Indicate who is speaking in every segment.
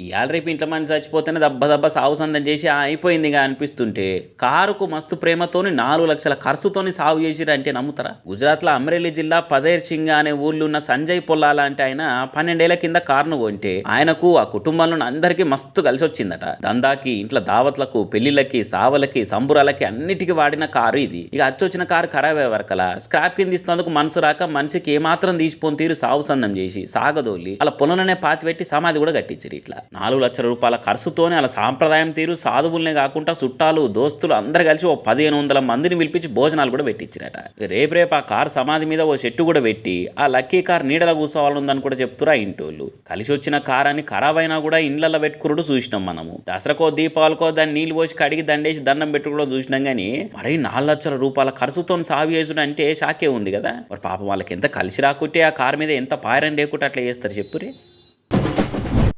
Speaker 1: ఇవాళ రేపు ఇంట్లో మనిషి చచ్చిపోతేనే దెబ్బ దెబ్బ సాగు సందం చేసి అయిపోయిందిగా అనిపిస్తుంటే కారుకు మస్తు ప్రేమతోని 4 లక్షల ఖర్చుతోని సాగు చేసిరంటే నమ్ముతారా? గుజరాత్లో అమ్రేలీ జిల్లా పదేర్ సింగ్ అనే ఊళ్ళో ఉన్న సంజయ్ పొల్లాల అంటే ఆయన 12 ఏళ్ల కింద కారును కొంటే ఆయనకు ఆ కుటుంబంలో అందరికీ మస్తు కలిసి వచ్చిందట. దందాకి, ఇంట్లో దావత్లకు, పెళ్లిళ్ళకి, సావలకి, సంబురాలకి అన్నిటికీ వాడిన కారు ఇది. ఇక అచ్చొచ్చిన కారు ఖరాబ్ అయ్యే వరకలా స్క్రాప్ కింద ఇస్తున్నందుకు మనసు రాక మనిషికి ఏమాత్రం తీసిపోని తీరు సాగు సందం చేసి సాగదోలి అలా పొలంలోనే పాతి పెట్టి సమాధి కూడా కట్టించారు. ఇట్లా 4 లక్షల రూపాయల ఖర్చుతోనే అలా సాంప్రదాయం తీరు సాధువులనే కాకుండా చుట్టాలు, దోస్తులు అందరు కలిసి ఓ 1500 మందిని పిలిపించి భోజనాలు కూడా పెట్టించారట. రేపు ఆ కారు సమాధి మీద ఓ చెట్టు కూడా పెట్టి ఆ లక్కీ కార్ నీడల కూర్చోవాలని కూడా చెప్తురా ఇంటోళ్ళు. కలిసి వచ్చిన కార్ అని ఖరాబ్ అయినా కూడా ఇండ్లలో పెట్టుకున్నాడు చూసినాం మనము. దసరాకో దీపావళికో దాన్ని నీళ్ళు పోసి కడిగి దండేసి దండం పెట్టుకోవడం చూసినాం కానీ మరి 4 లక్షల రూపాయల ఖర్చుతో సాగు చేసుడు అంటే షాకే ఉంది కదా. మరి పాపం వాళ్ళకి ఎంత కలిసి రాకుంటే ఆ కారు మీద ఎంత పాయరం లేకుంటే అట్లా చేస్తారు చెప్పురే.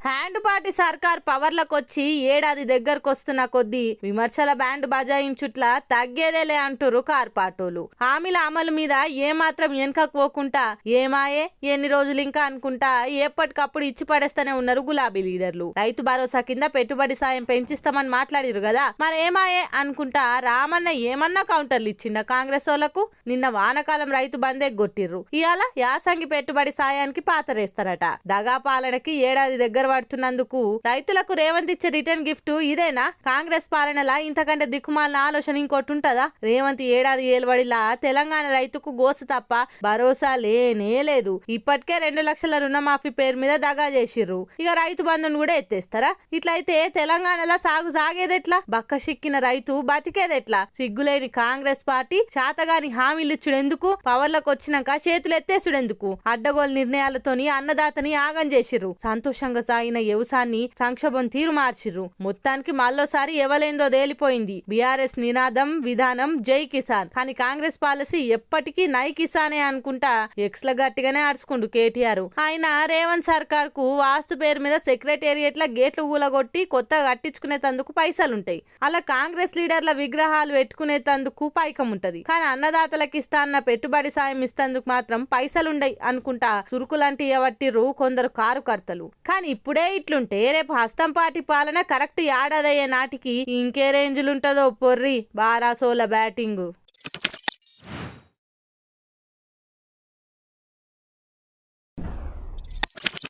Speaker 2: హ్యాండ్ పార్టీ సర్కార్ పవర్లకు వచ్చి ఏడాది దగ్గరకు వస్తున్న కొద్దీ విమర్శల బ్యాండ్ బజాయించుట్లా తగ్గేదేలే అంటురు కార్పాటోలు. హామీల అమలు మీద ఏమాత్రం వెనకకు పోకుండా ఏమాయే ఎన్ని రోజులు ఇంకా అనుకుంటా ఎప్పటికప్పుడు ఇచ్చి పడేస్తూనే ఉన్నారు గులాబీ లీడర్లు. రైతు భరోసా కింద పెట్టుబడి సాయం పెంచిస్తామని మాట్లాడిరు కదా, మరి ఏమాయే అనుకుంటా రామన్న ఏమన్నా కౌంటర్లు ఇచ్చిండ కాంగ్రెస్ వాళ్ళకు. నిన్న వానకాలం రైతు బందే కొట్టిర్రు, ఇవాళ యాసంగి పెట్టుబడి సాయానికి పాతరేస్తారట. దగా పాలనకి ఏడాది దగ్గర పడుతున్నందుకు రైతులకు రేవంత్ ఇచ్చే రిటర్న్ గిఫ్ట్ ఇదేనా? కాంగ్రెస్ పాలనలా ఇంతకంటే దిక్కుమాలిన ఆలోచన ఇంకోటి ఉంటదా? రేవంత్ ఏడాది ఏలుబడిలా తెలంగాణ రైతుకు గోసు తప్ప భరోసా లేనే లేదు. ఇప్పటికే 2 లక్షల రుణమాఫీ పేరు మీద దగా చేసిర్రు, ఇక రైతు బంధును కూడా ఎత్తేస్తారా? ఇట్లయితే తెలంగాణలో సాగు సాగేదెట్లా? బక్క సిక్కిన రైతు బతికేదెట్లా? సిగ్గులేని కాంగ్రెస్ పార్టీ చాతగాని హామీలు ఇచ్చుడెందుకు, పవర్లకు వచ్చినాక చేతులు ఎత్తేసుడెందుకు? అడ్డగోలు నిర్ణయాలతోని అన్నదాతని ఆగం చేసిర్రు. సంతోషంగా సాగిన వ్యవసాయాన్ని సంక్షోభం తీరు మార్చిర్రు. మొత్తానికి మళ్ళోసారి ఎవలేందో తేలిపోయింది. బీఆర్ఎస్ నినాదం విధానం జై కిసాన్, కానీ కాంగ్రెస్ పాలసీ ఎప్పటికీ నై కిసానే అనుకుంటా ఎక్స్ల గట్టిగానే ఆడుచుకుండు కేటీఆర్. ఆయన రేవంత్ సర్కార్ కు వాస్తు పేరు మీద సెక్రటేరియట్ ల గేట్లు ఊలగొట్టి కొత్తగా కట్టించుకునేందుకు పైసలుంటాయి. అలా కాంగ్రెస్ లీడర్ల విగ్రహాలు పెట్టుకునేందుకు పైకం ఉంటది, కానీ అన్నదాతలకు ఇస్తా అన్న పెట్టుబడి సాయం ఇస్తేందుకు మాత్రం పైసలుండయి అనుకుంటా చురుకులంటి ఇవ్వట్టిర్రు కొందరు కారుకర్తలు. కానీ ఇప్పుడే ఇట్లుంటే రేపు హస్తం పార్టీ పాలన కరెక్ట్ ఏడాదయ్యే నాటికి ఇంకే రేంజ్లుంటదో పొర్రి బారాసోల బ్యాటింగ్.